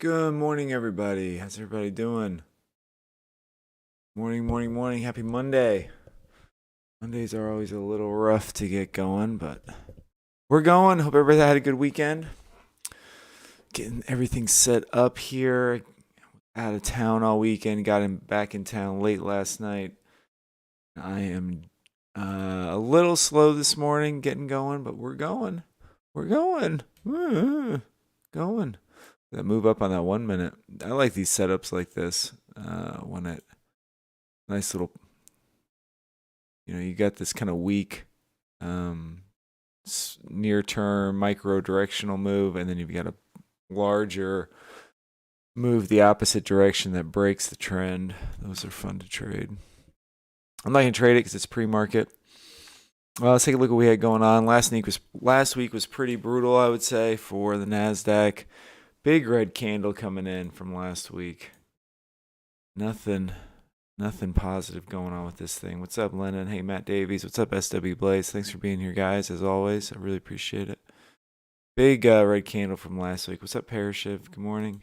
Good morning, everybody. How's everybody doing? Morning, morning, morning. Happy Monday. Mondays are always a little rough to get going, but we're going. Hope everybody had a good weekend. Getting everything set up here. Out of town all weekend. Got him back in town late last night. I am a little slow this morning getting going, but we're going. We're going. Going. Move up on that 1 minute. I like these setups like this. When it nice little, you got this kind of weak, near term micro directional move, and then you've got a larger move the opposite direction that breaks the trend. Those are fun to trade. I'm not gonna trade it because it's pre-market. Well, let's take a look at what we had going on. Last week was pretty brutal, I would say, for the Nasdaq. Big red candle coming in from last week. Nothing positive going on with this thing. What's up, Lennon? Hey, Matt Davies. What's up, SW Blaze? Thanks for being here, guys, as always. I really appreciate it. Big red candle from last week. What's up, Parashiv? Good morning.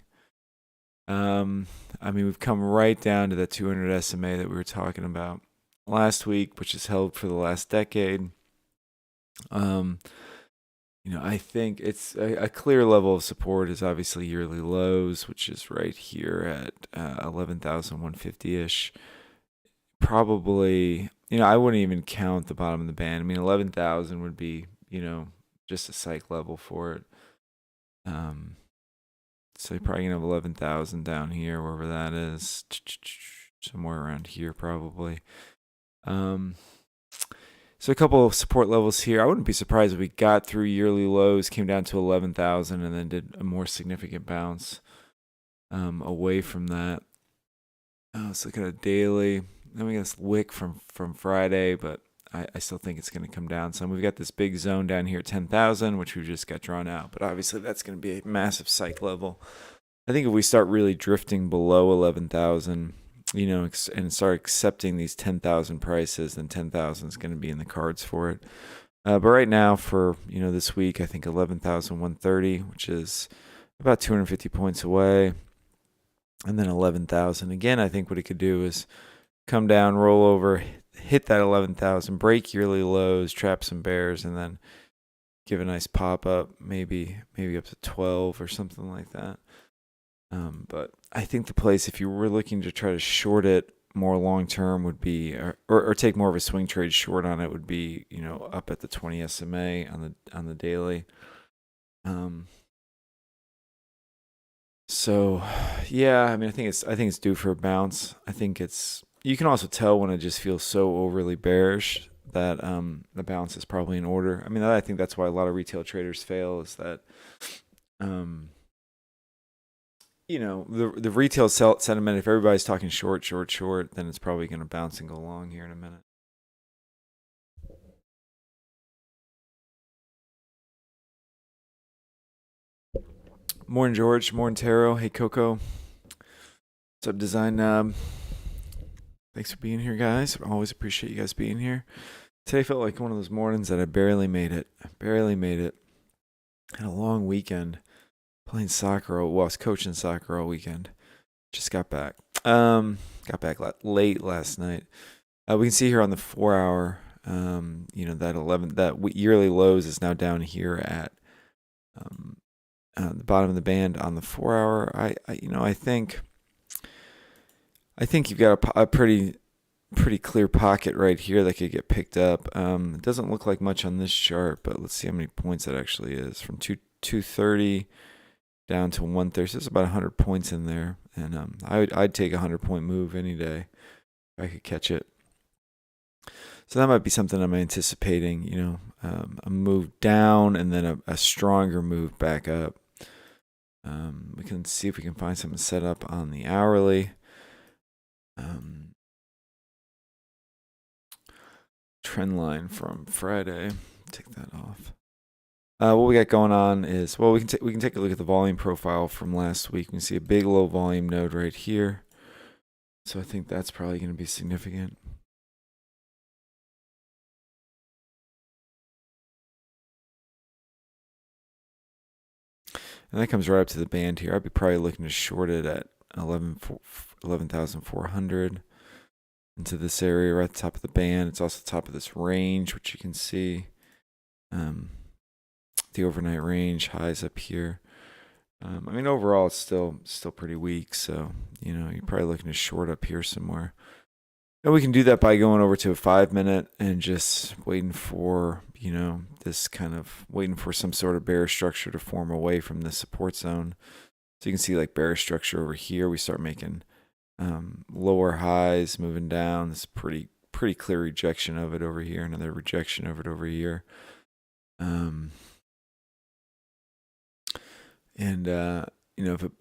We've come right down to that 200 SMA that we were talking about last week, which is held for the last decade. I think it's a clear level of support is obviously yearly lows, which is right here at 11,150-ish. Probably, I wouldn't even count the bottom of the band. 11,000 would be, just a psych level for it. So you're probably going to have 11,000 down here, wherever that is. Somewhere around here, probably. So a couple of support levels here. I wouldn't be surprised if we got through yearly lows, came down to 11,000, and then did a more significant bounce away from that. Let's look at a daily. Then we got this wick from Friday, but I still think it's going to come down some. We've got this big zone down here at 10,000, which we just got drawn out. But obviously that's going to be a massive psych level. I think if we start really drifting below 11,000, and start accepting these 10,000 prices, then 10,000 is going to be in the cards for it. But right now for, this week, I think 11,130, which is about 250 points away. And then 11,000. Again, I think what it could do is come down, roll over, hit that 11,000, break yearly lows, trap some bears, and then give a nice pop up, maybe up to 12 or something like that. But I think the place, if you were looking to try to short it more long term, would be, or take more of a swing trade short on it, would be, up at the 20 SMA on the daily. So yeah, I think it's due for a bounce. I think you can also tell when it just feels so overly bearish that the bounce is probably in order. I think that's why a lot of retail traders fail, is that the retail sentiment, if everybody's talking short, then it's probably going to bounce and go long here in a minute. Morning, George. Morning, Taro. Hey, Coco. What's up, Design Knob? Thanks for being here, guys. I always appreciate you guys being here. Today felt like one of those mornings that I barely made it. Had a long weekend. Playing soccer. I was coaching soccer all weekend. Just got back. Got back late last night. We can see here on the 4 hour, that yearly lows is now down here at the bottom of the band on the 4 hour. I think you've got a pretty clear pocket right here that could get picked up. It doesn't look like much on this chart, but let's see how many points that actually is. From 230 down to 130. So there's about 100 points in there, and I'd take a 100-point move any day if I could catch it. So that might be something I'm anticipating. A move down and then a stronger move back up. We can see if we can find something set up on the hourly. Trend line from Friday. Take that off. What we got going on is, we can take a look at the volume profile from last week. We can see a big low volume node right here. So I think that's probably going to be significant. And that comes right up to the band here. I'd be probably looking to short it at 11,400 into this area right at the top of the band. It's also the top of this range, which you can see. The overnight range highs up here. I mean, overall, it's still pretty weak. So, you're probably looking to short up here somewhere. And we can do that by going over to a 5-minute and just waiting for, this kind of waiting for some sort of bearish structure to form away from the support zone. So you can see like bearish structure over here. We start making lower highs, moving down. This pretty clear rejection of it over here. Another rejection of it over here.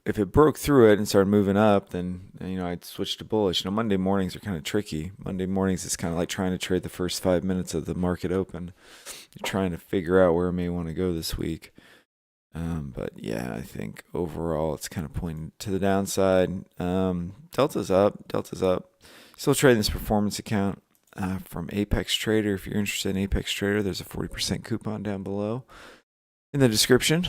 If it broke through it and started moving up, then I'd switch to bullish. Monday mornings are kind of tricky. Monday mornings is kind of like trying to trade the first 5 minutes of the market open. You're trying to figure out where it may want to go this week. But yeah, I think overall it's kind of pointing to the downside. Delta's up. Still trading this performance account from Apex Trader. If you're interested in Apex Trader, there's a 40% coupon down below in the description.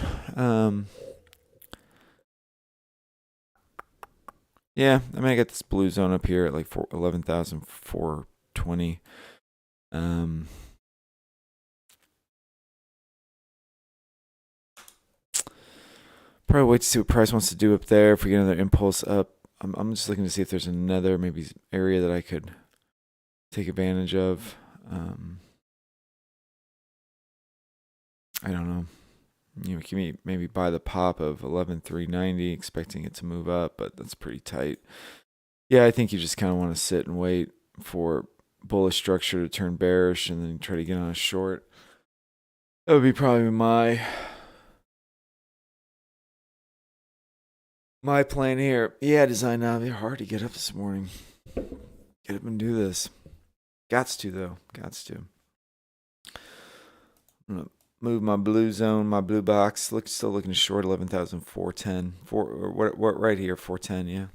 Yeah, I mean, I got this blue zone up here at like 11,420. Probably wait to see what price wants to do up there. If we get another impulse up, I'm just looking to see if there's another maybe area that I could take advantage of. I don't know. Can maybe buy the pop of 11,390, expecting it to move up, but that's pretty tight. Yeah, I think you just kind of want to sit and wait for bullish structure to turn bearish and then try to get on a short. That would be probably my plan here. Yeah, design now. They're hard to get up this morning. Get up and do this. Gots to, though. Gots to. I'm going to move my blue zone, my blue box. Still looking to short 11,410. What right here, 410, yeah.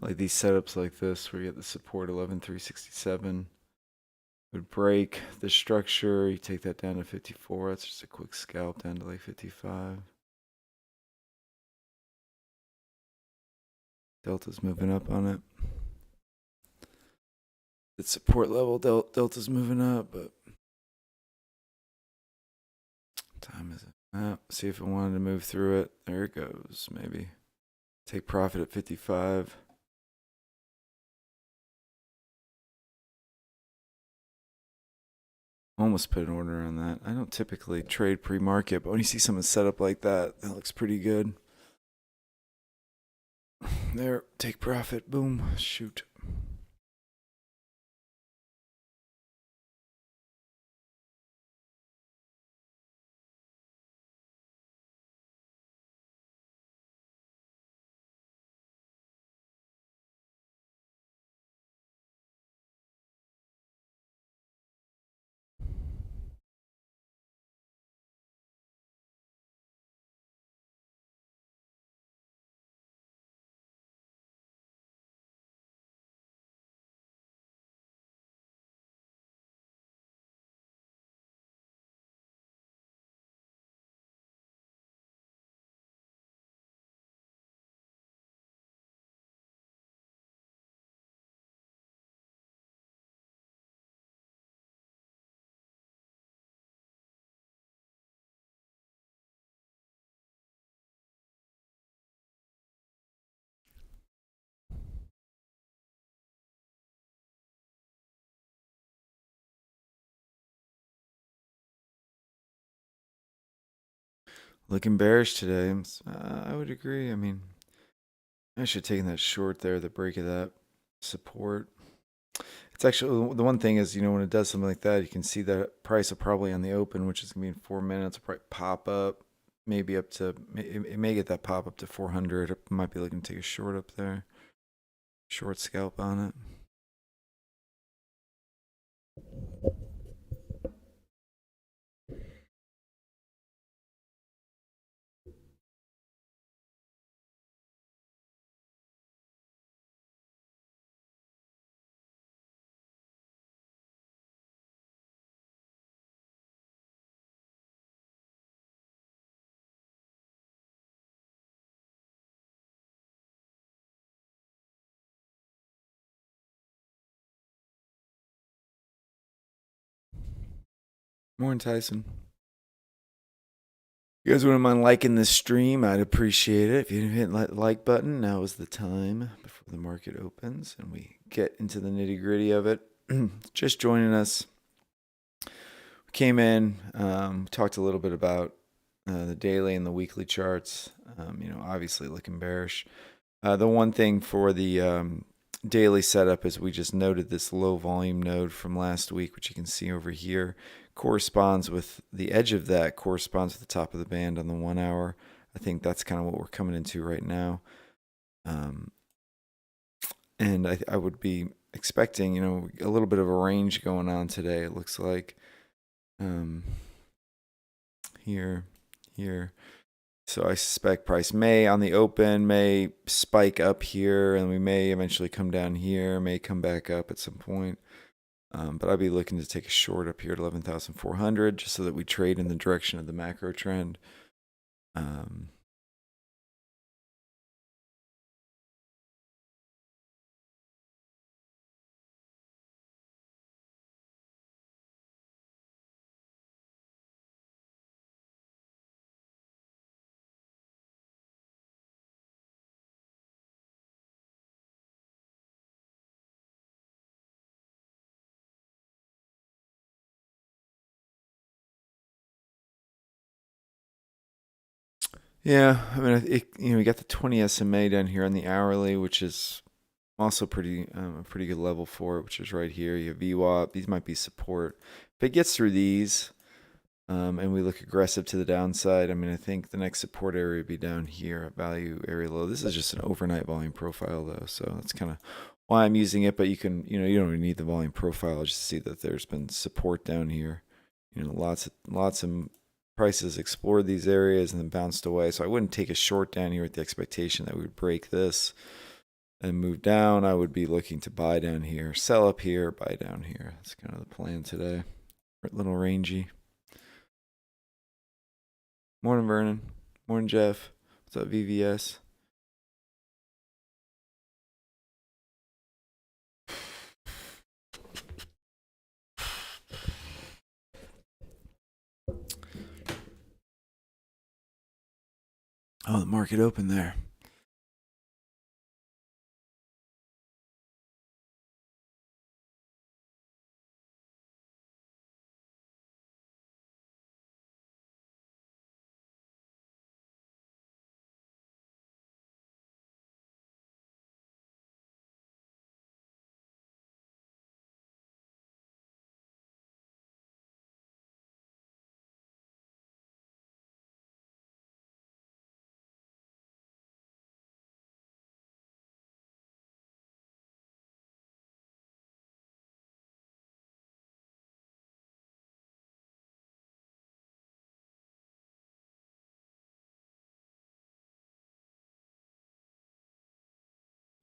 Like these setups like this where you get the support 11,367 would break the structure. You take that down to 54. That's just a quick scalp down to like 55. Delta's moving up on it. Its support level, Delta's moving up, but time is it? See if it wanted to move through it. There it goes, maybe. Take profit at 55. Almost put an order on that. I don't typically trade pre-market, but when you see something set up like that, that looks pretty good. There, take profit, boom, shoot. Looking bearish today. I would agree. I mean, I should have taken that short there, the break of that support. It's actually, the one thing is, when it does something like that, you can see that price will probably on the open, which is going to be in 4 minutes, will probably pop up, maybe up to, it may get that pop up to 400. It might be looking to take a short up there. Short scalp on it. Morning, Tyson. You guys wouldn't mind liking this stream, I'd appreciate it. If you didn't hit the like button, now is the time before the market opens and we get into the nitty gritty of it. Just joining us. We came in, talked a little bit about the daily and the weekly charts. Obviously looking bearish. The one thing for the daily setup is we just noted this low volume node from last week, which you can see over here, corresponds with the edge of that, corresponds with the top of the band on the 1 hour. I think that's kind of what we're coming into right now. And I would be expecting, a little bit of a range going on today. It looks like here. So I suspect price may, on the open, may spike up here, and we may eventually come down here, may come back up at some point. But I'd be looking to take a short up here at 11,400 just so that we trade in the direction of the macro trend. Yeah, I mean, we got the 20 SMA down here on the hourly, which is also a pretty good level for it, which is right here. You have VWAP. These might be support. If it gets through these, and we look aggressive to the downside, I mean, I think the next support area would be down here at value area low. This is just an overnight volume profile, though, so that's kind of why I'm using it. But you can, you don't even need the volume profile just to see that there's been support down here. Lots of prices explored these areas and then bounced away. So I wouldn't take a short down here with the expectation that we would break this. and move down, I would be looking to buy down here, sell up here, buy down here. That's kind of the plan today. A little rangy. Morning, Vernon. Morning, Jeff. What's up, VVS? Oh, the market opened there.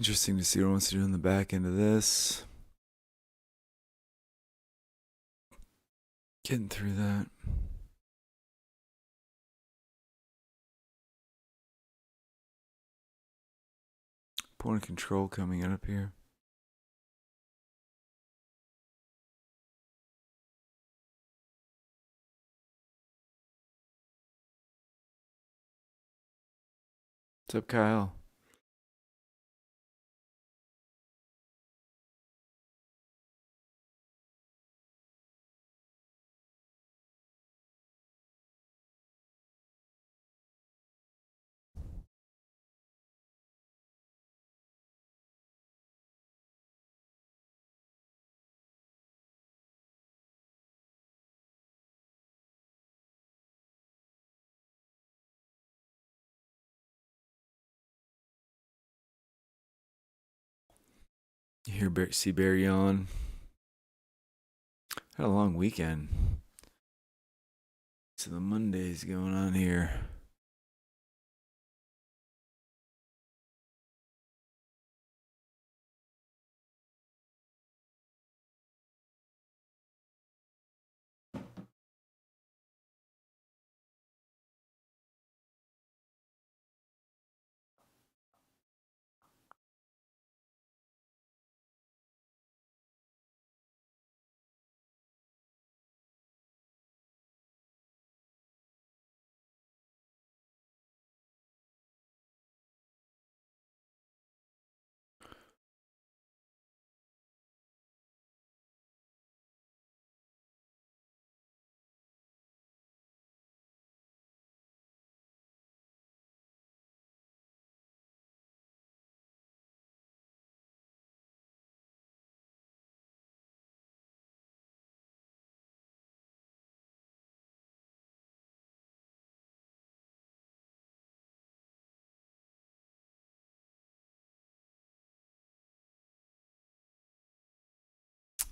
Interesting to see what it wants to do in the back end of this. Getting through that. Point of control coming up here. What's up, Kyle? You hear see Barry on. Had a long weekend. So the Monday's going on here.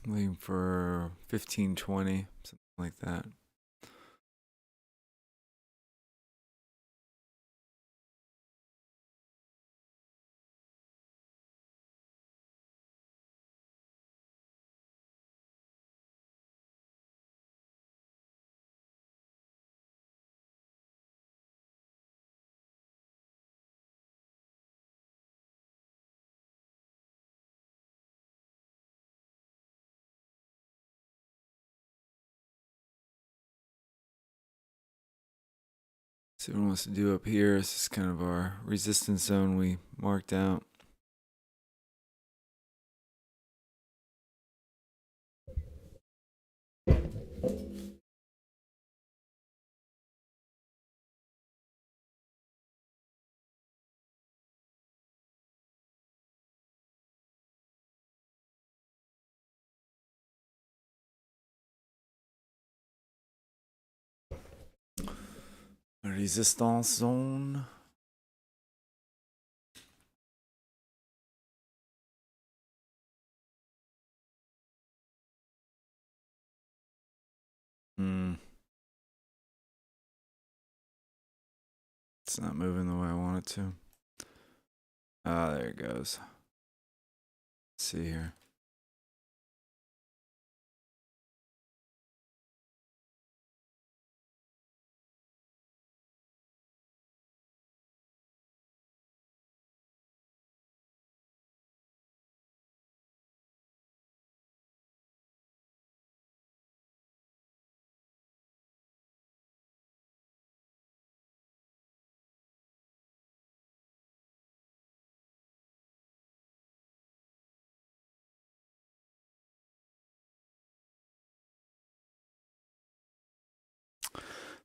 Waiting for 1520, something like that. See what it wants to do up here. This is kind of our resistance zone we marked out. Resistance zone. It's not moving the way I want it to. Ah, there it goes. Let's see here.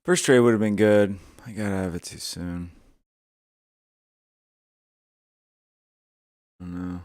First trade would have been good. I got out of it too soon. I don't know.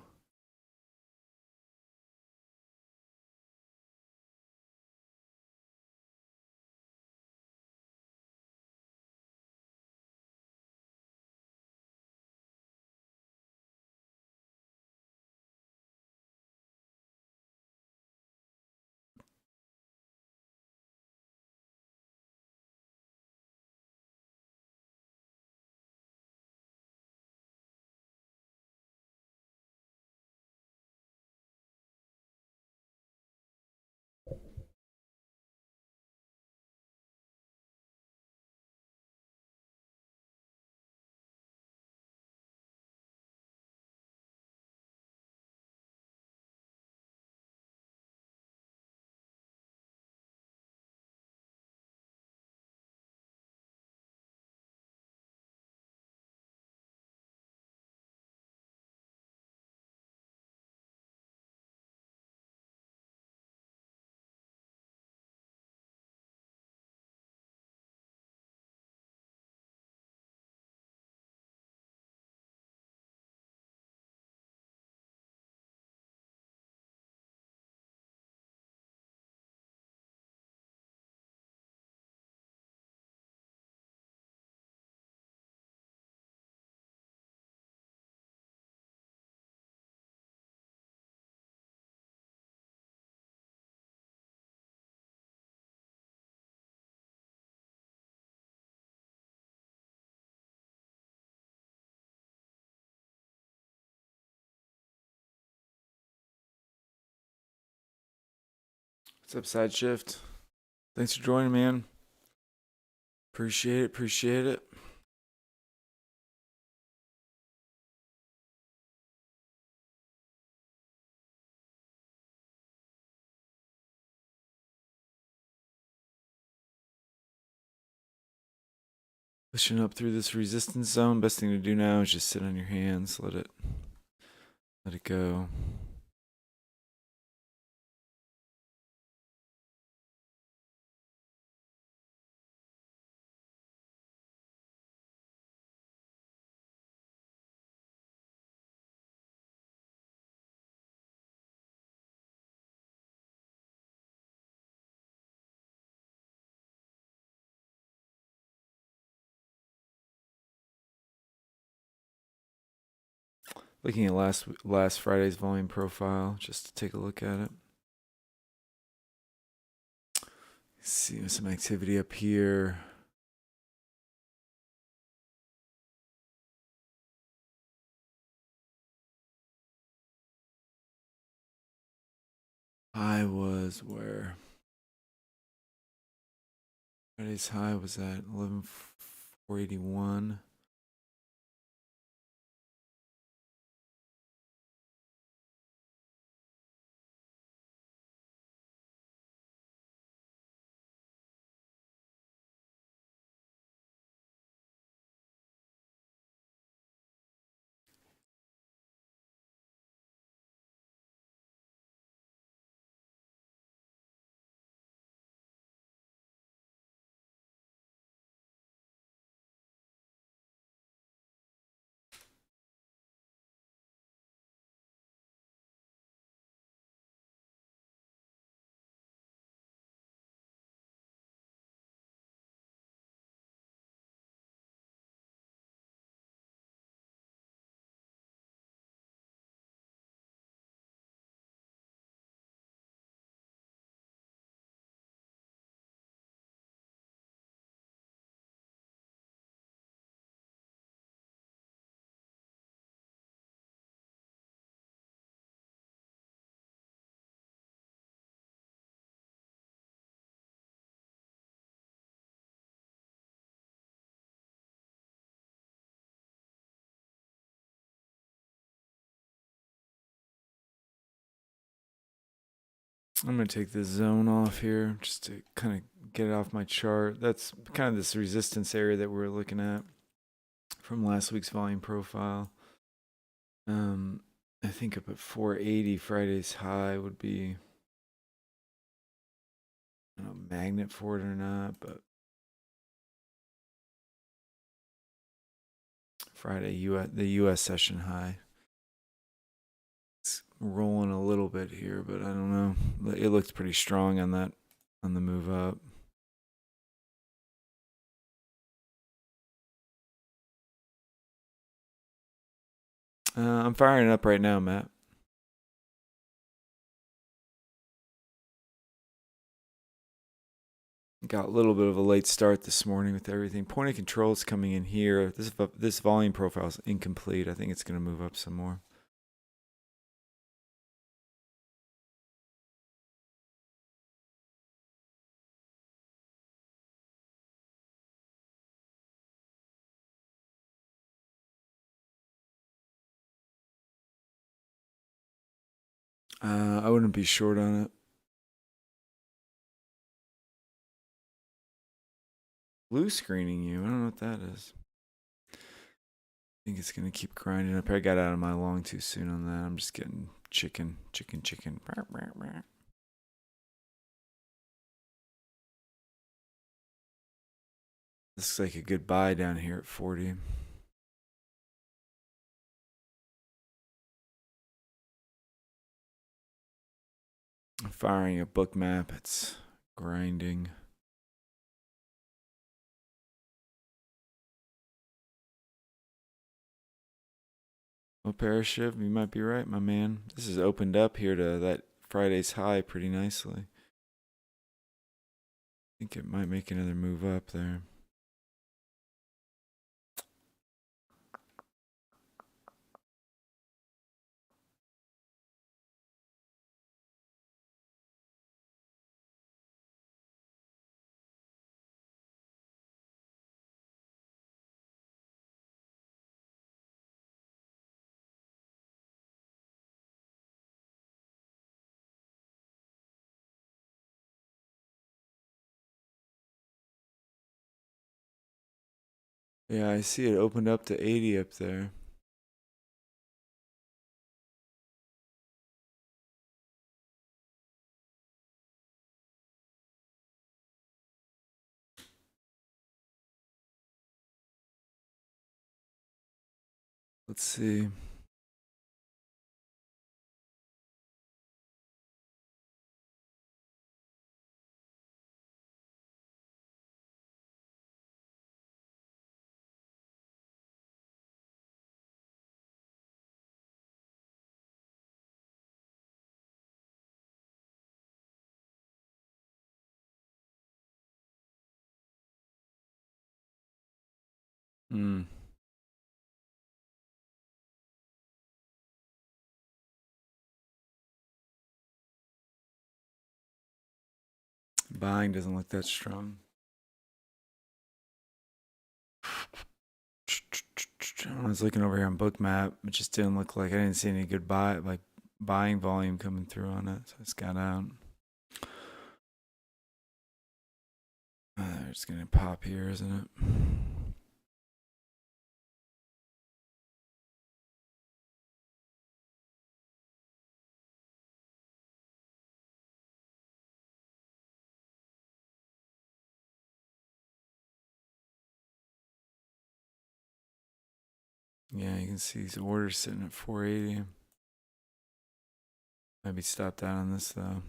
What's up, Side Shift? Thanks for joining, man. Appreciate it. Appreciate it. Pushing up through this resistance zone. Best thing to do now is just sit on your hands. Let it go. Looking at last Friday's volume profile just to take a look at it. See some activity up here. High was where? Friday's high was at 11,481. I'm going to take this zone off here just to kind of get it off my chart. That's kind of this resistance area that we're looking at from last week's volume profile. I think up at 480, Friday's high would be, I don't know, magnet for it or not, but Friday, the US session high. It's rolling a little bit here, but I don't know. It looks pretty strong on that, on the move up. I'm firing up right now, Matt. Got a little bit of a late start this morning with everything. Point of control is coming in here. This volume profile is incomplete. I think it's going to move up some more. I wouldn't be short on it. Blue screening you. I don't know what that is. I think it's going to keep grinding up. I got out of my long too soon on that. I'm just getting chicken. This looks like a good buy down here at 40. I'm firing a book map. It's grinding. Well, Paraship, you might be right, my man. This has opened up here to that Friday's high pretty nicely. I think it might make another move up there. Yeah, I see it opened up to 80 up there. Let's see. Hmm. Buying doesn't look that strong. I was looking over here on Bookmap. It just didn't look like I didn't see any good buying volume coming through on it, so it's got out. It's gonna pop here, isn't it? Yeah, you can see these orders sitting at 480. Maybe stop out on this though.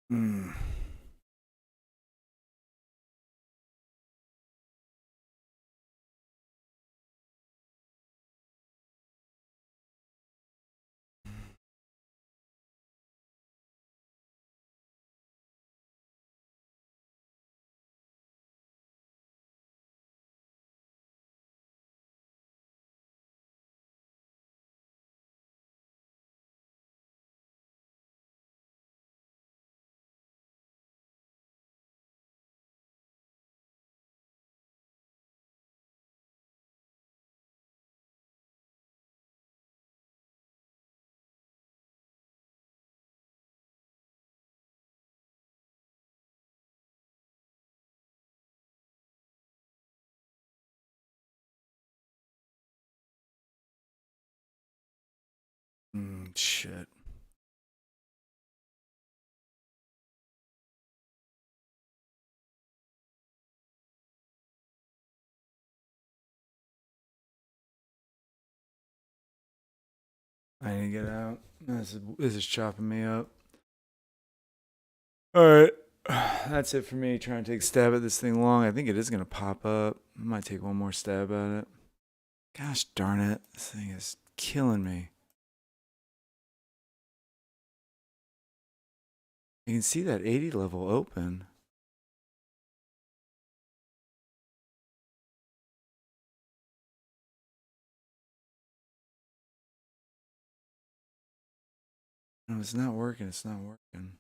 Hmm. Shit. I need to get out. This is chopping me up. All right. That's it for me trying to take a stab at this thing long. I think it is going to pop up. I might take one more stab at it. Gosh darn it. This thing is killing me. You can see that 80 level open. No, it's not working. It's not working.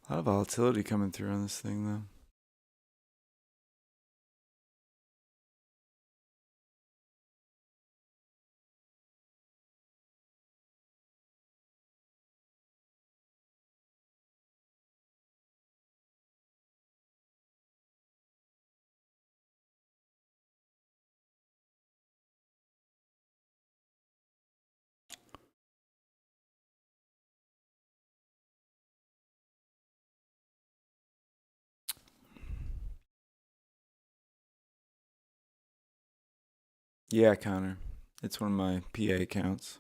A lot of volatility coming through on this thing, though. Yeah, Connor. It's one of my PA accounts.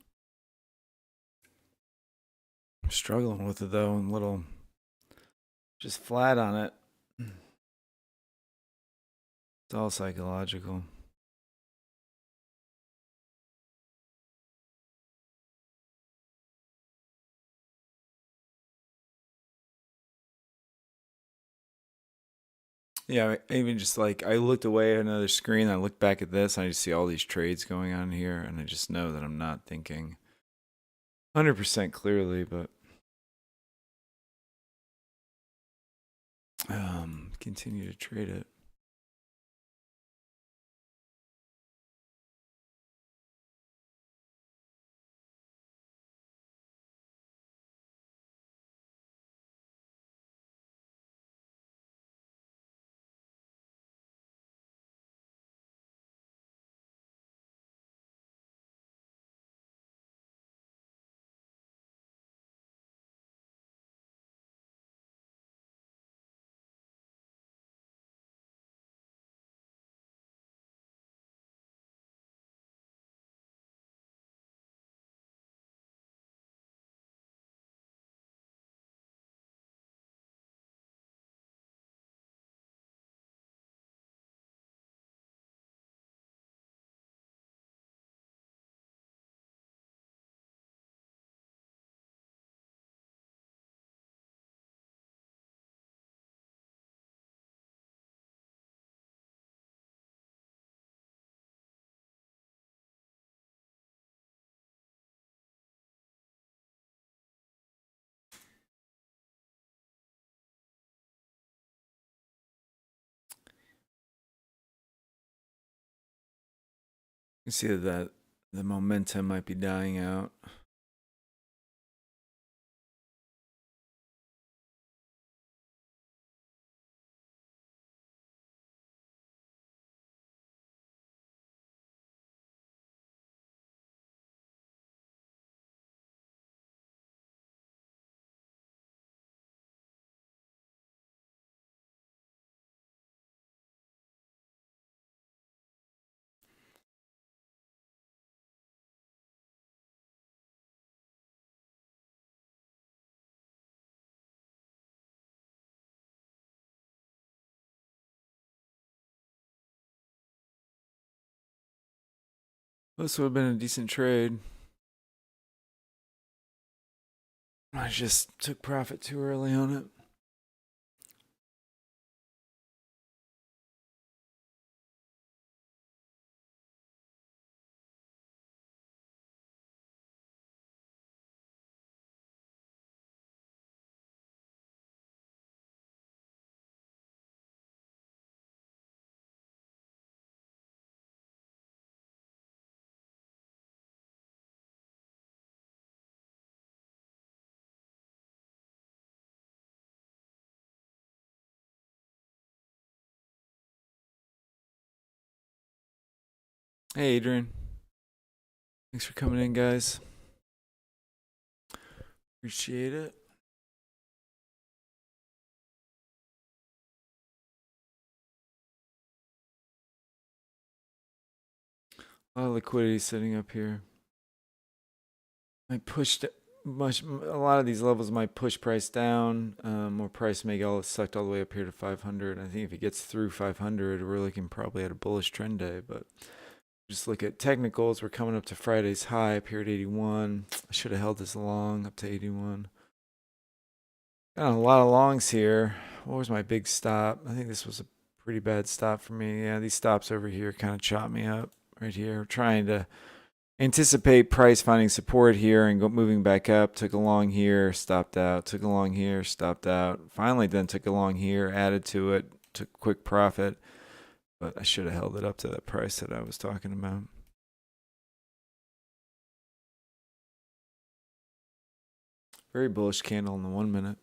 I'm struggling with it, though. I'm a little just flat on it. It's all psychological. Yeah, I even just like I looked away at another screen. I looked back at this. And I just see all these trades going on here, and I just know that I'm not thinking 100% clearly. But continue to trade it. You see that the momentum might be dying out. This would have been a decent trade. I just took profit too early on it. Hey, Adrian. Thanks for coming in, guys. Appreciate it. A lot of liquidity sitting up here. I pushed much. A lot of these levels might push price down, or price may get all sucked all the way up here to 500. I think if it gets through 500, we're looking probably at a bullish trend day. But just look at technicals. We're coming up to Friday's high up here at 81. I should have held this long up to 81. Got a lot of longs here. What was my big stop? I think this was a pretty bad stop for me. Yeah, these stops over here kind of chop me up right here. Trying to anticipate price finding support here and moving back up. Took a long here, stopped out. Took a long here, stopped out. Finally, then took a long here, added to it, took a quick profit. But I should have held it up to that price that I was talking about. Very bullish candle in the 1 minute.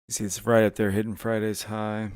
You see, it's right up there hitting Friday's high.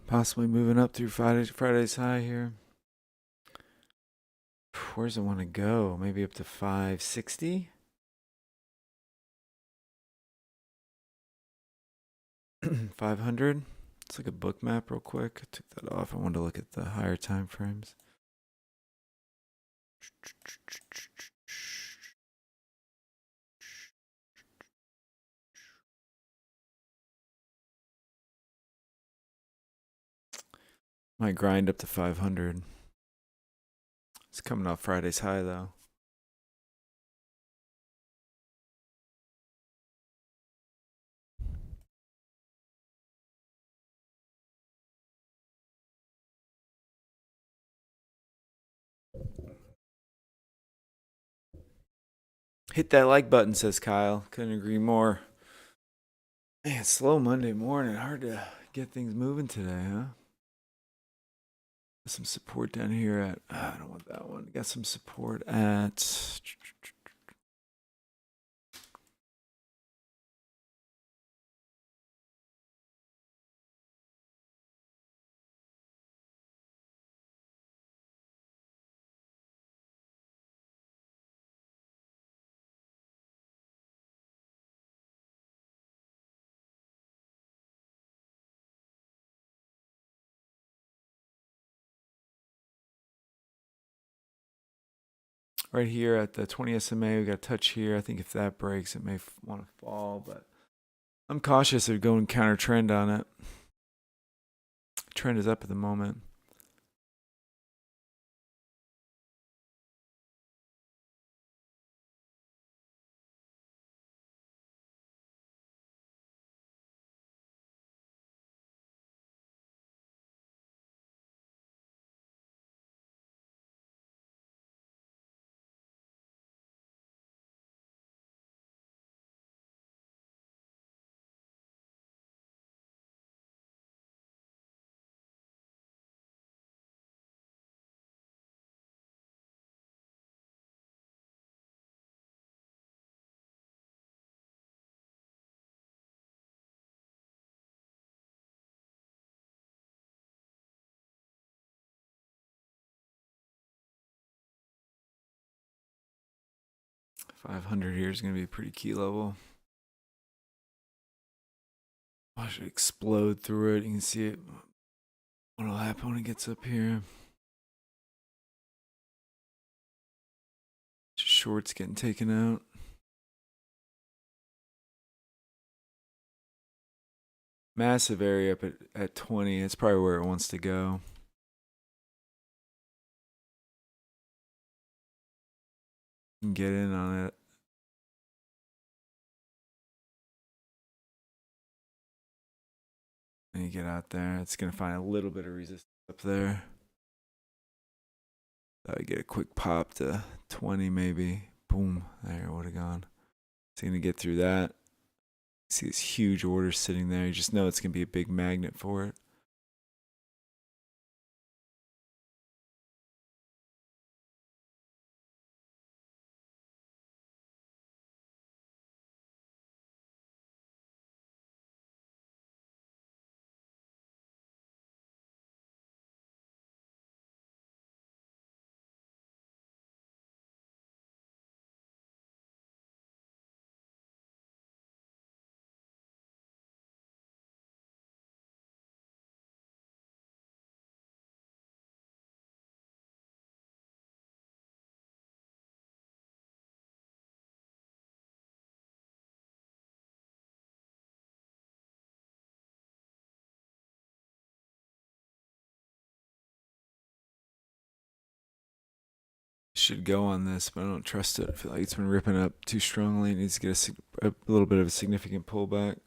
Possibly moving up through Friday's high here. Where's it want to go? Maybe up to 560? 500? Let's look at book map real quick. I took that off. I wanted to look at the higher time frames. Might grind up to 500. It's coming off Friday's high though. Hit that like button, says Kyle. Couldn't agree more. Man, slow Monday morning. Hard to get things moving today, huh? Some support down here at, I don't want that one. Got some support at right here at the 20 SMA. We got a touch here. I think if that breaks, it may want to fall, but I'm cautious of going counter trend on it. Trend is up at the moment. $500 here is going to be a pretty key level. Watch it explode through it. You can see it. What'll happen when it gets up here? Shorts getting taken out. Massive area up at 20. It's probably where it wants to go. You can get in on it. And you get out there. It's going to find a little bit of resistance up there. I get a quick pop to 20 maybe. Boom. There, it would have gone. It's going to get through that. See this huge order sitting there. You just know it's going to be a big magnet for it. should go on this, but I don't trust it. I feel like it's been ripping up too strongly. It needs to get a little bit of a significant pullback.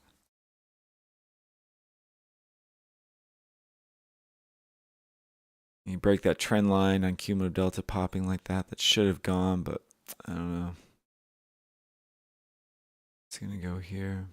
You break that trend line on cumulative delta popping like that. That should have gone, but I don't know. It's going to go here.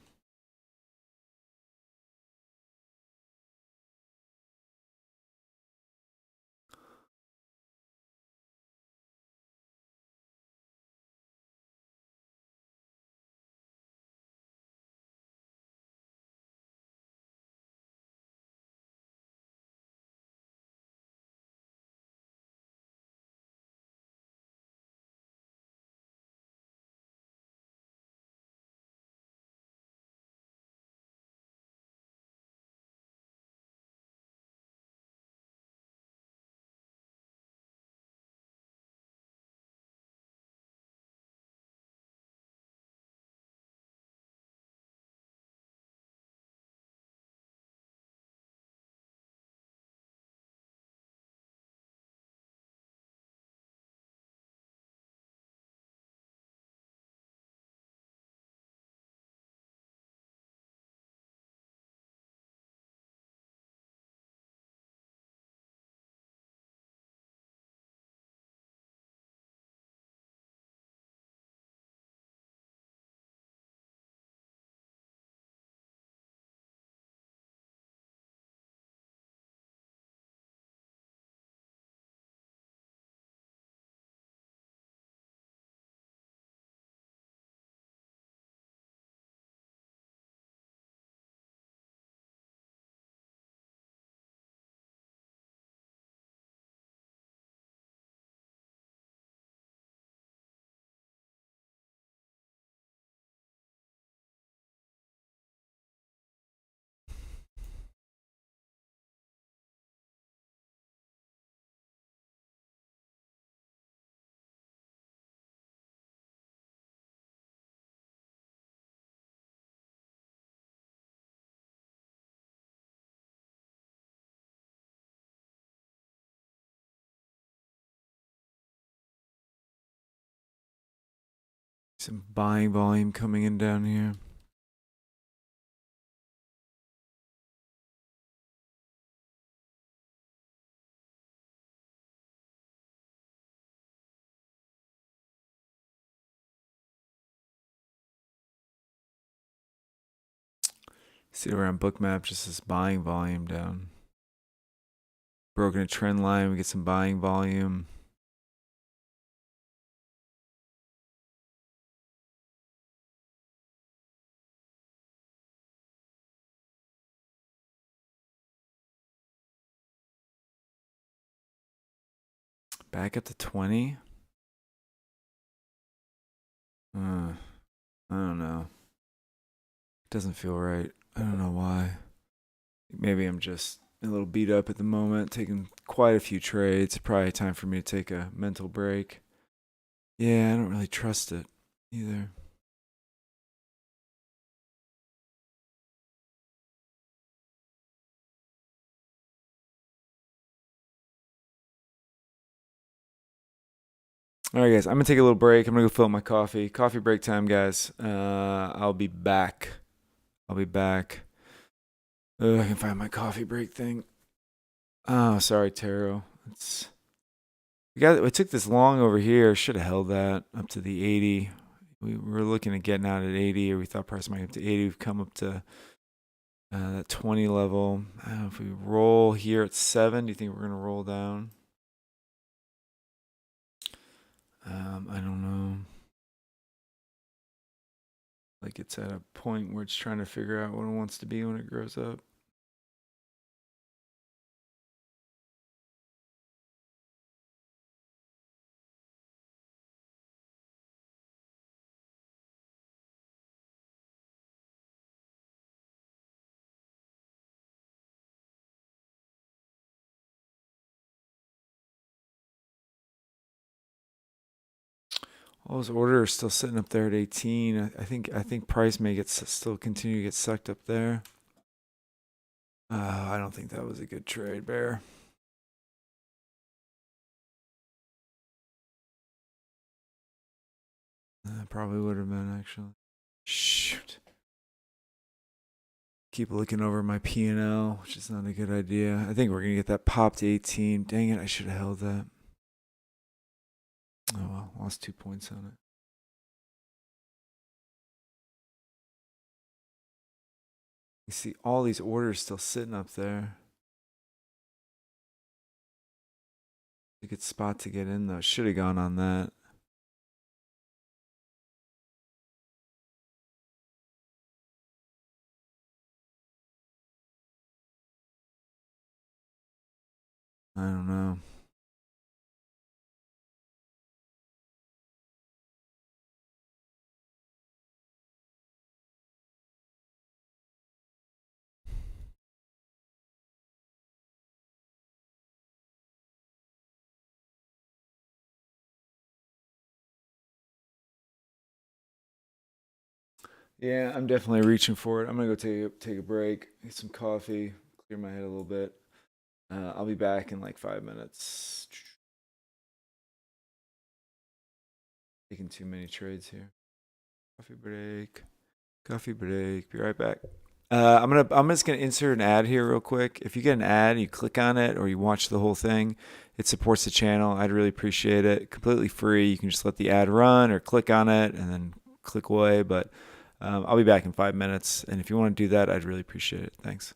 Some buying volume coming in down here. See around bookmap, just this buying volume down. Broken a trend line, we get some buying volume. Back up to 20. I don't know. It doesn't feel right. I don't know why. Maybe I'm just a little beat up at the moment, taking quite a few trades. Probably time for me to take a mental break. Yeah, I don't really trust it either. All right, guys, I'm going to take a little break. I'm going to go fill up my coffee. Coffee break time, guys. I'll be back. I can find my coffee break thing. Oh, sorry, Taro. We took this long over here. Should have held that up to the 80. We were looking at getting out at 80, or we thought price might get up to 80. We've come up to that 20 level. I don't know if we roll here at 7. Do you think we're going to roll down? I don't know. Like it's at a point where it's trying to figure out what it wants to be when it grows up. All those orders are still sitting up there at 18. I think price may still continue to get sucked up there. I don't think that was a good trade, Bear. Probably would have been actually. Shoot. Keep looking over my P&L, which is not a good idea. I think we're going to get that pop to 18. Dang it, I should have held that. Oh well, lost 2 points on it. You see all these orders still sitting up there. A good spot to get in though. Should have gone on that. I don't know. Yeah, I'm definitely reaching for it. I'm gonna go take a break, get some coffee, clear my head a little bit. I'll be back in like 5 minutes. Taking too many trades here. Coffee break. Coffee break. Be right back. I'm just gonna insert an ad here real quick. If you get an ad, you click on it or you watch the whole thing, it supports the channel. I'd really appreciate it. Completely free. You can just let the ad run or click on it and then click away. But I'll be back in 5 minutes, and if you want to do that, I'd really appreciate it. Thanks.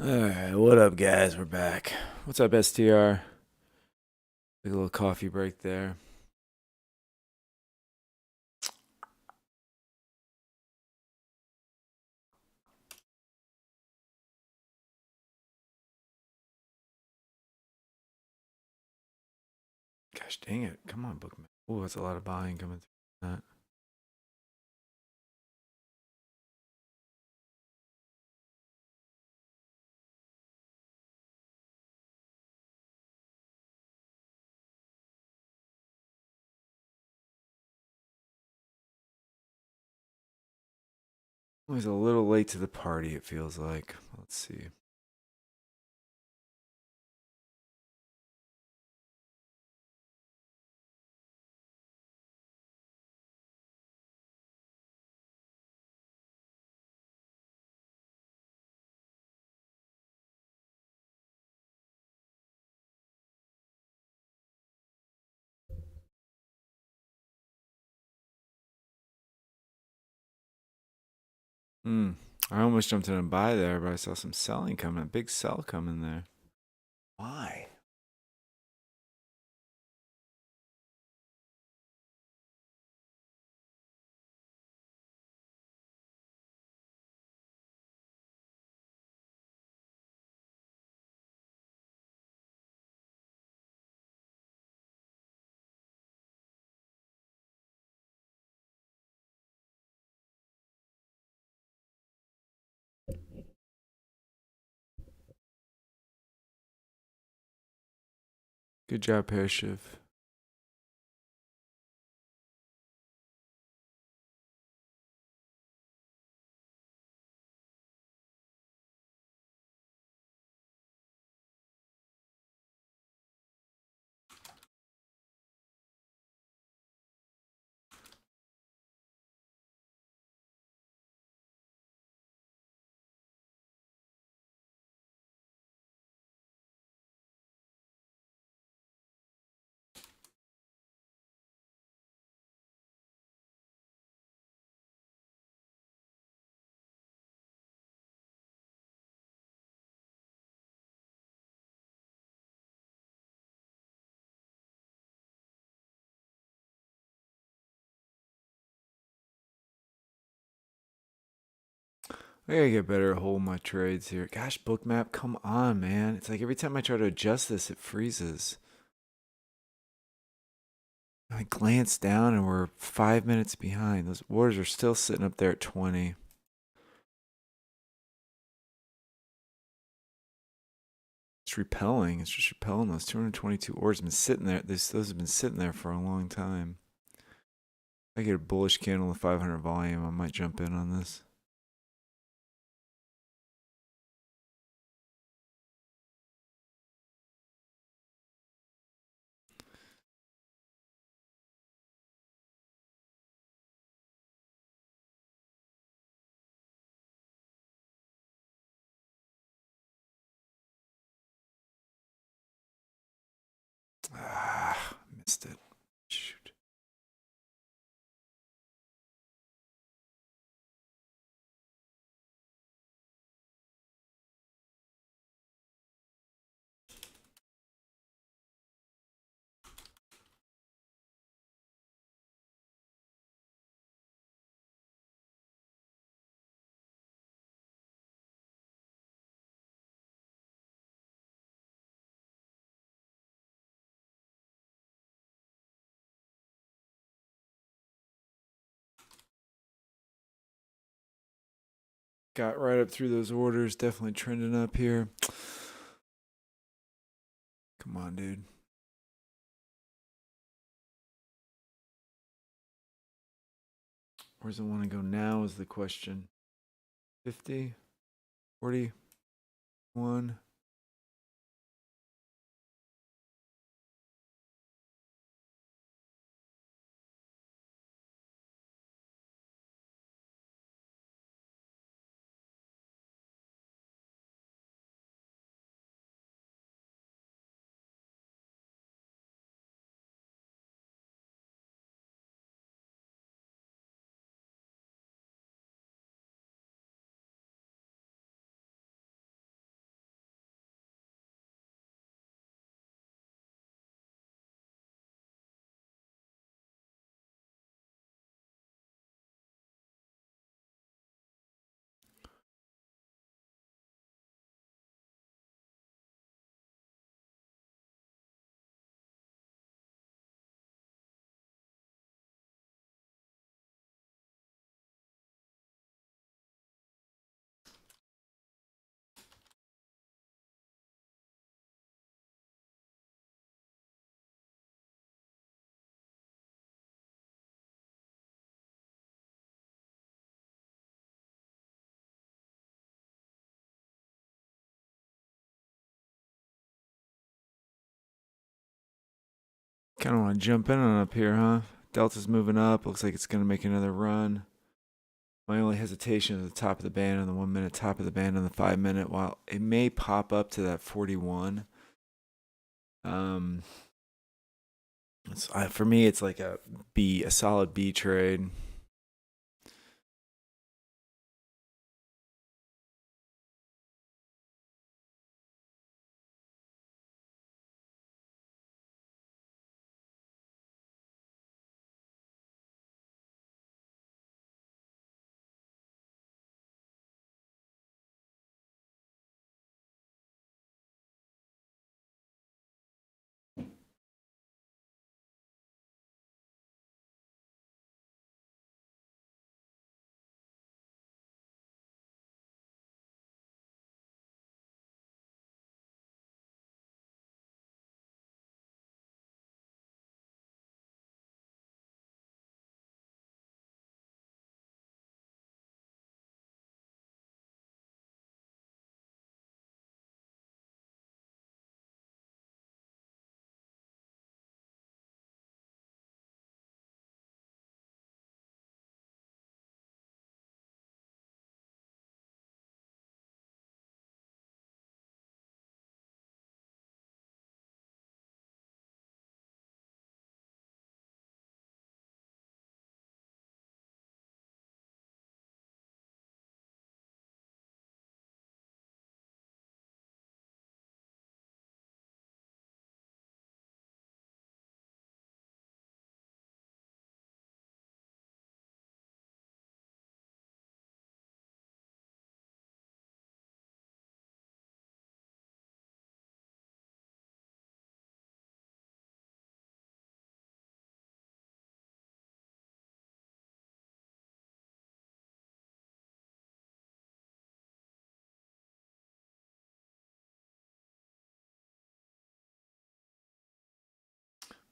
Alright, what up, guys? We're back. What's up, STR? Take a little coffee break there. Gosh dang it. Come on, Bookman. Oh, that's a lot of buying coming through that. Always a little late to the party, it feels like. Let's see. I almost jumped in and buy there, but I saw some selling coming. A big sell coming there. Why? Good job, Parashiv. I gotta get better at holding my trades here. Gosh, Bookmap, come on, man. It's like every time I try to adjust this, it freezes. I glance down and we're 5 minutes behind. Those orders are still sitting up there at 20. It's repelling. It's just repelling. Those 222 orders have been sitting there. Those have been sitting there for a long time. If I get a bullish candle with 500 volume, I might jump in on this. Ah, missed it. Shoot. Got right up through those orders. Definitely trending up here. Come on, dude. Where's it want to go now is the question. 50, 41. Kind of want to jump in on up here, huh? Delta's moving up. Looks like it's going to make another run. My only hesitation is the top of the band on the 1 minute, top of the band on the 5 minute. While it may pop up to that 41, for me, it's like a solid B trade.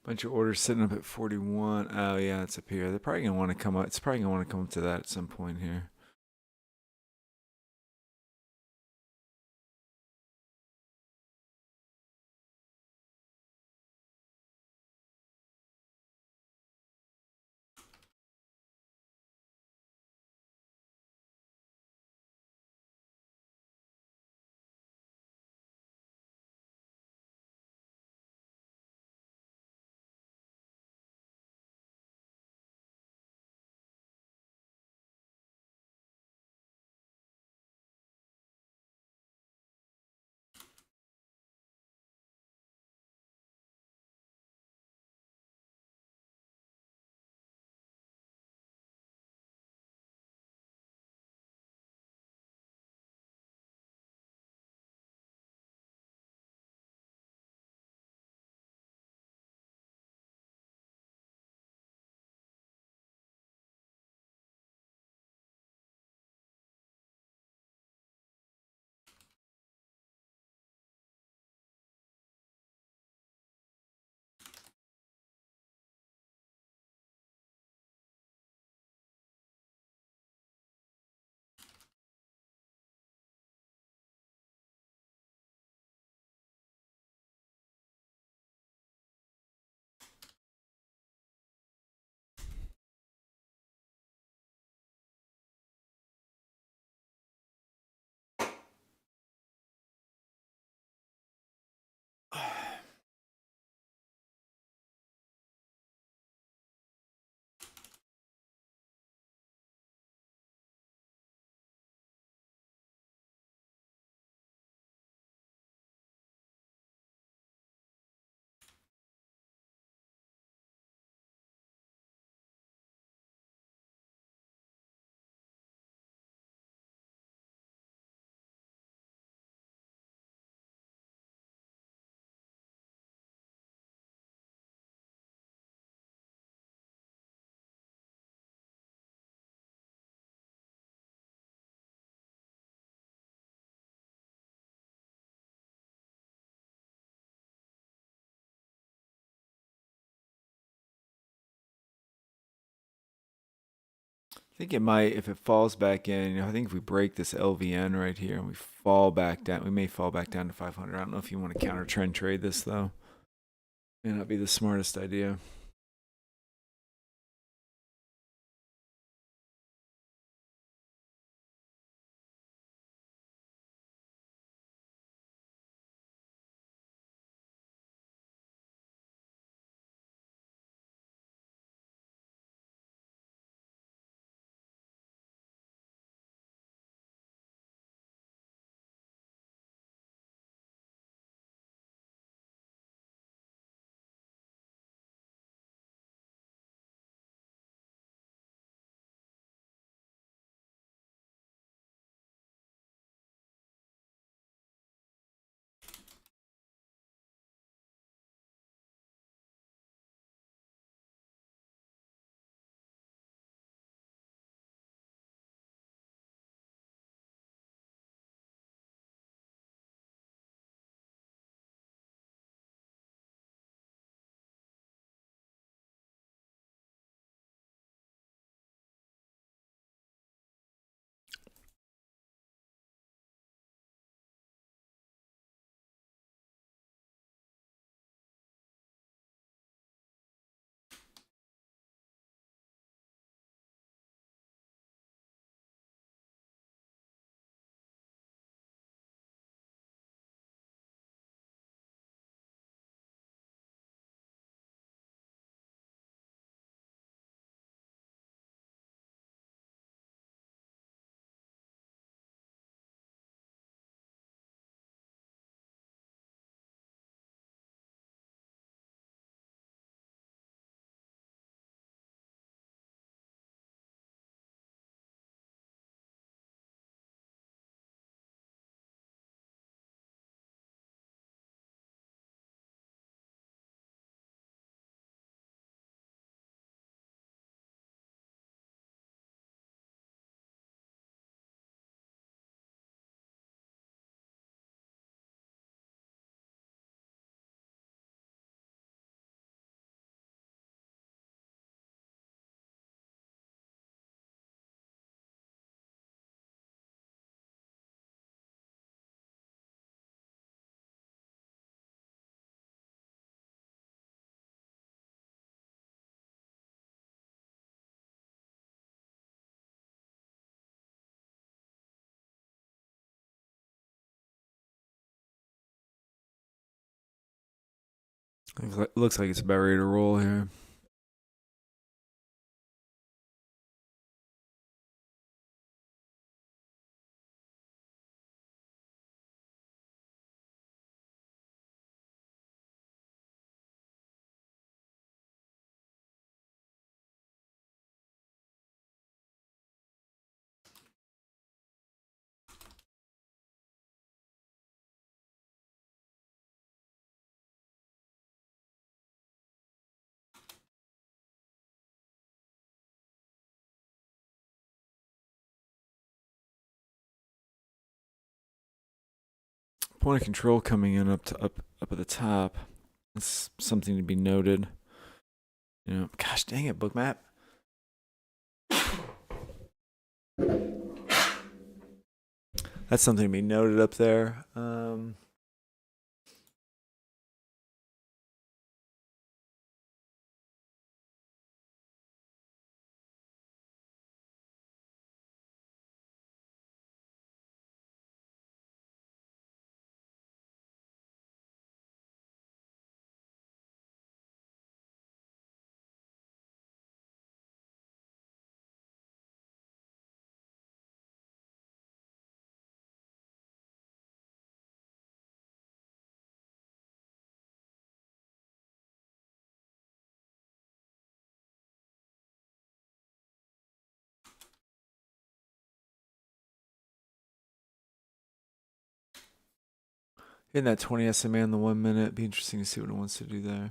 Bunch of orders sitting up at 41. Oh yeah, it's up here. They're probably gonna want to come up. It's probably gonna want to come up to that at some point here. I think it might, if it falls back in, I think if we break this LVN right here and we fall back down, we may fall back down to 500. I don't know if you want to counter trend trade this though. May not be the smartest idea. Looks like it's about ready to roll here. Point of control coming in up at the top. That's something to be noted. You know, gosh dang it, Bookmap. That's something to be noted up there. In that 20 SMA in the 1 minute, be interesting to see what it wants to do there.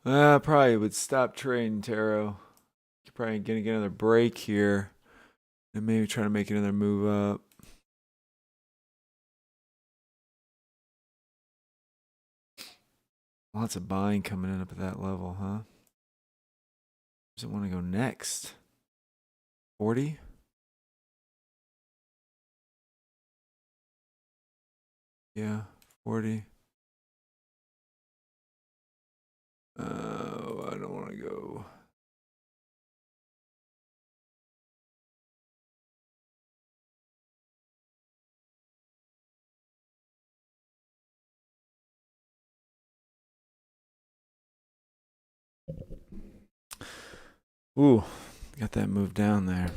Probably would stop trading Taro. You're probably gonna get another break here, and maybe try to make another move up. Lots of buying coming in up at that level, huh? Does it want to go next? 40? Yeah, 40. I don't want to go. Ooh, got that move down there.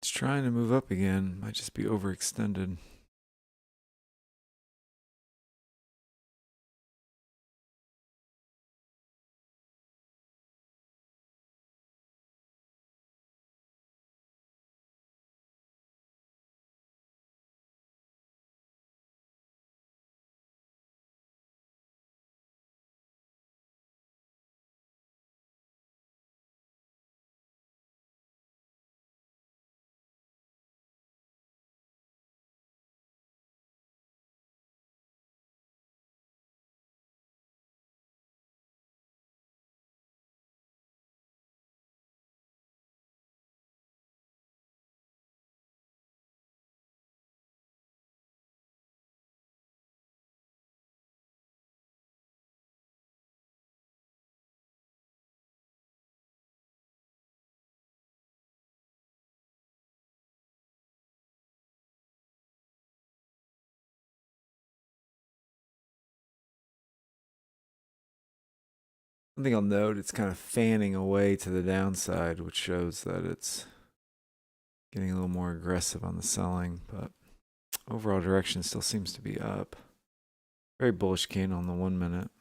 It's trying to move up again. Might just be overextended. One thing I'll note, it's kind of fanning away to the downside, which shows that it's getting a little more aggressive on the selling, but overall direction still seems to be up. Very bullish candle on the 1 minute.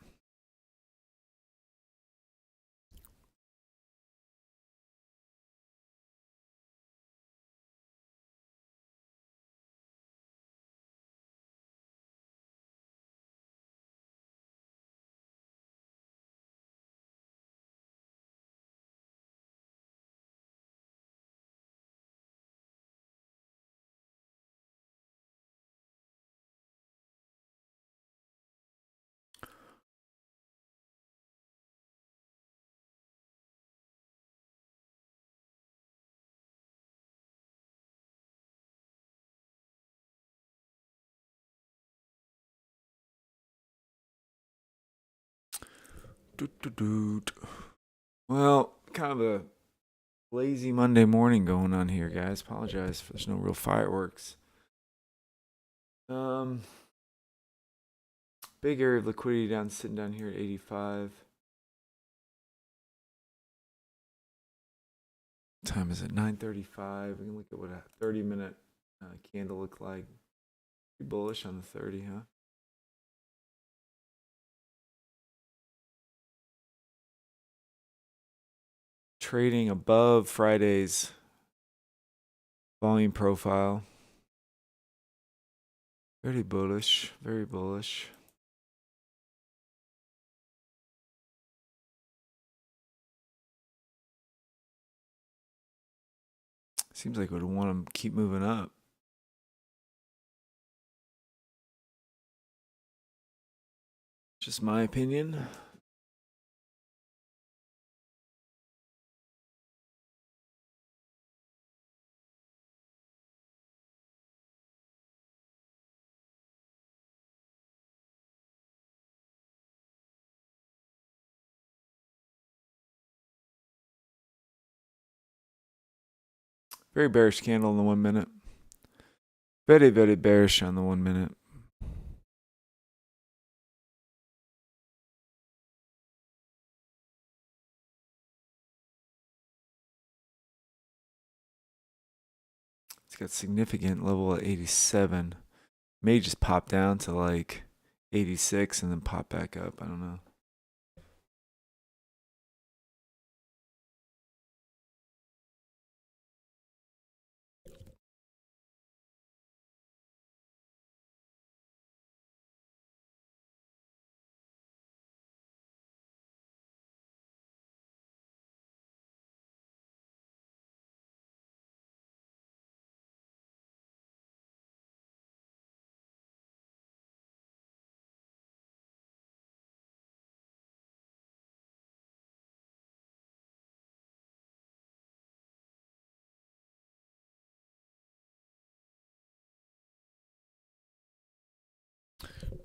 Well, kind of a lazy Monday morning going on here, guys. Apologize if there's no real fireworks. Big area of liquidity sitting down here at 85. What time is it? 9:35. We can look at what a 30-minute candle look like. Pretty bullish on the 30, huh? Trading above Friday's volume profile. Very bullish, very bullish. Seems like we'd want to keep moving up. Just my opinion. Very bearish candle in the 1 minute. Very, very bearish on the 1 minute. It's got significant level at 87. May just pop down to like 86 and then pop back up. I don't know.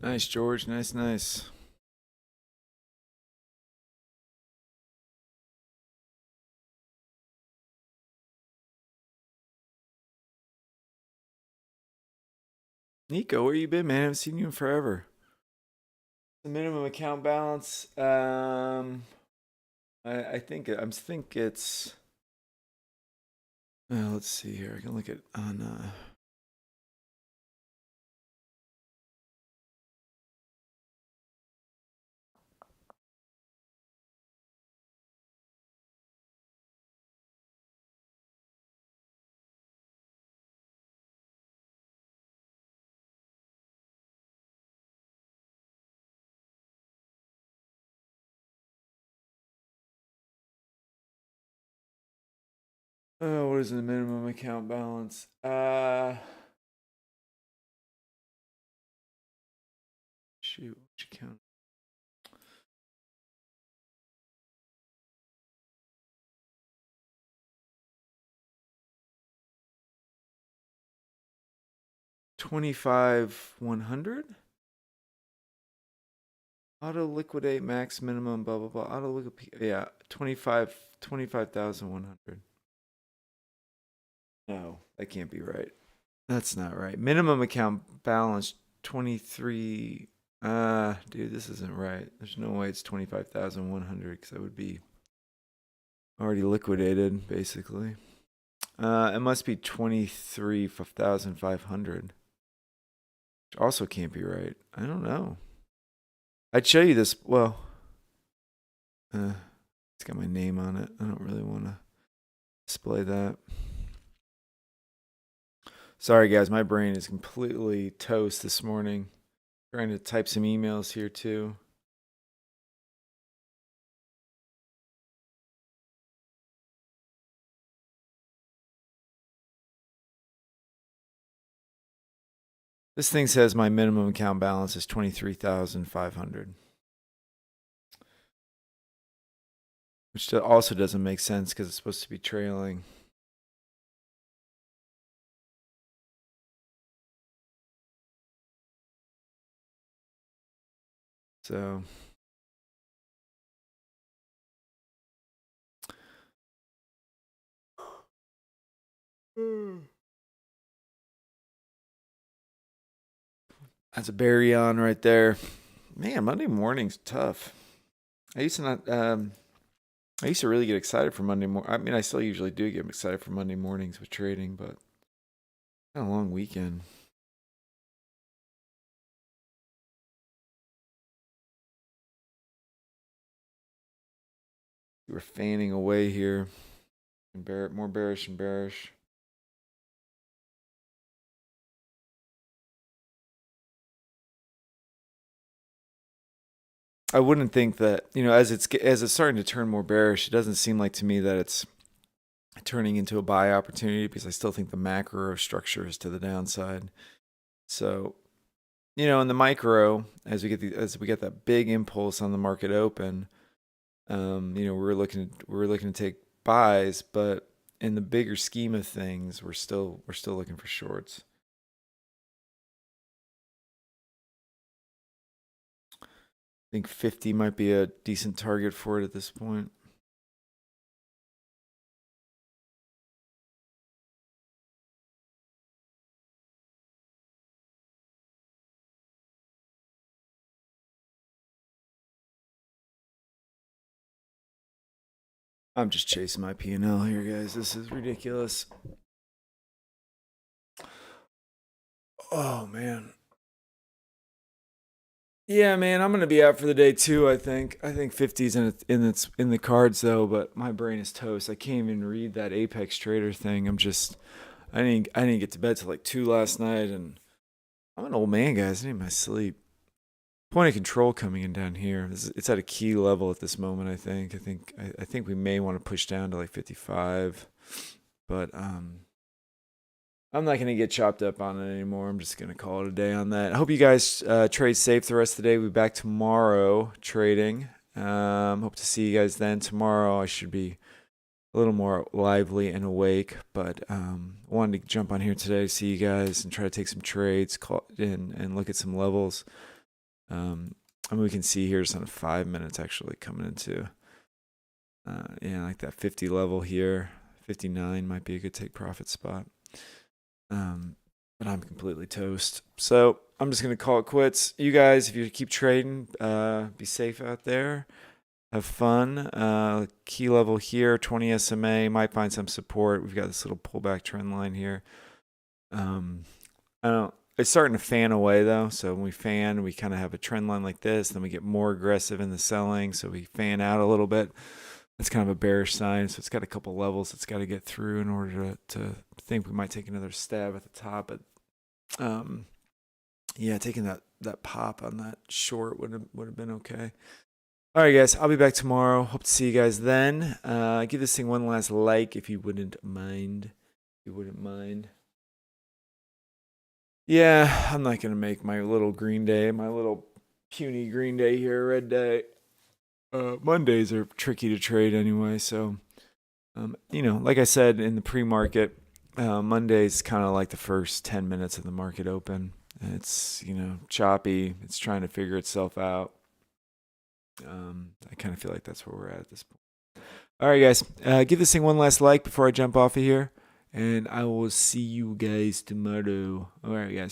Nice, George. Nice, nice. Nico, where you been, man? I haven't seen you in forever. The minimum account balance. I think it's. Let's see here. I can look at on. 'What is the minimum account balance? Shoot, which account? $25,100. Auto liquidate max minimum blah blah blah. Auto liquidate, yeah, 25,100. No, that can't be right. That's not right. Minimum account balance 23. Dude, this isn't right. There's no way it's 25,100 because that would be already liquidated basically. It must be 23,500. Which also can't be right. I don't know. I'd show you this. Well, it's got my name on it. I don't really want to display that. Sorry, guys. My brain is completely toast this morning. Trying to type some emails here, too. This thing says my minimum account balance is 23,500. Which also doesn't make sense because it's supposed to be trailing. So That's a berry on right there. Man, Monday morning's tough. I used to not. I used to really get excited for Monday morning. I mean, I still usually do get excited for Monday mornings with trading, but kind of a long weekend. We're fanning away here. More bearish and bearish. I wouldn't think that, as it's starting to turn more bearish, it doesn't seem like to me that it's turning into a buy opportunity, because I still think the macro structure is to the downside. So, in the micro, as we get that big impulse on the market open, we're looking to take buys, but in the bigger scheme of things, we're still looking for shorts. I think 50 might be a decent target for it at this point. I'm just chasing my P&L here, guys. This is ridiculous. Oh, man. Yeah, man, I'm gonna be out for the day too. I think 50's in the cards though, but my brain is toast. I can't even read that Apex Trader thing. I didn't get to bed till like 2 last night, and I'm an old man, guys. I need my sleep. Point of control coming in down here. It's at a key level at this moment. I think we may want to push down to like 55, but I'm not going to get chopped up on it anymore. I'm just going to call it a day on that. I hope you guys trade safe the rest of the day. We'll be back tomorrow trading. Hope to see you guys then. Tomorrow I should be a little more lively and awake, but wanted to jump on here today to see you guys and try to take some trades and look at some levels. I mean, we can see here just on 5 minutes actually coming into, like that 50 level here. 59 might be a good take profit spot. But I'm completely toast. So I'm just going to call it quits. You guys, if you keep trading, be safe out there. Have fun. Key level here, 20 SMA. Might find some support. We've got this little pullback trend line here. It's starting to fan away though. So when we fan, we kind of have a trend line like this. Then we get more aggressive in the selling. So we fan out a little bit. It's kind of a bearish sign, so it's got a couple levels it's got to get through in order to think we might take another stab at the top. But taking that pop on that short would have been okay. All right, guys, I'll be back tomorrow. Hope to see you guys then. Give this thing one last like if you wouldn't mind. Yeah, I'm not gonna make my little green day, my little puny green day here, red day. Mondays are tricky to trade anyway, so like I said in the pre-market, Monday's kind of like the first 10 minutes of the market open. It's choppy. It's trying to figure itself out. I kind of feel like that's where we're at this point. All right, guys, give this thing one last like before I jump off of here, and I will see you guys tomorrow. All right, guys.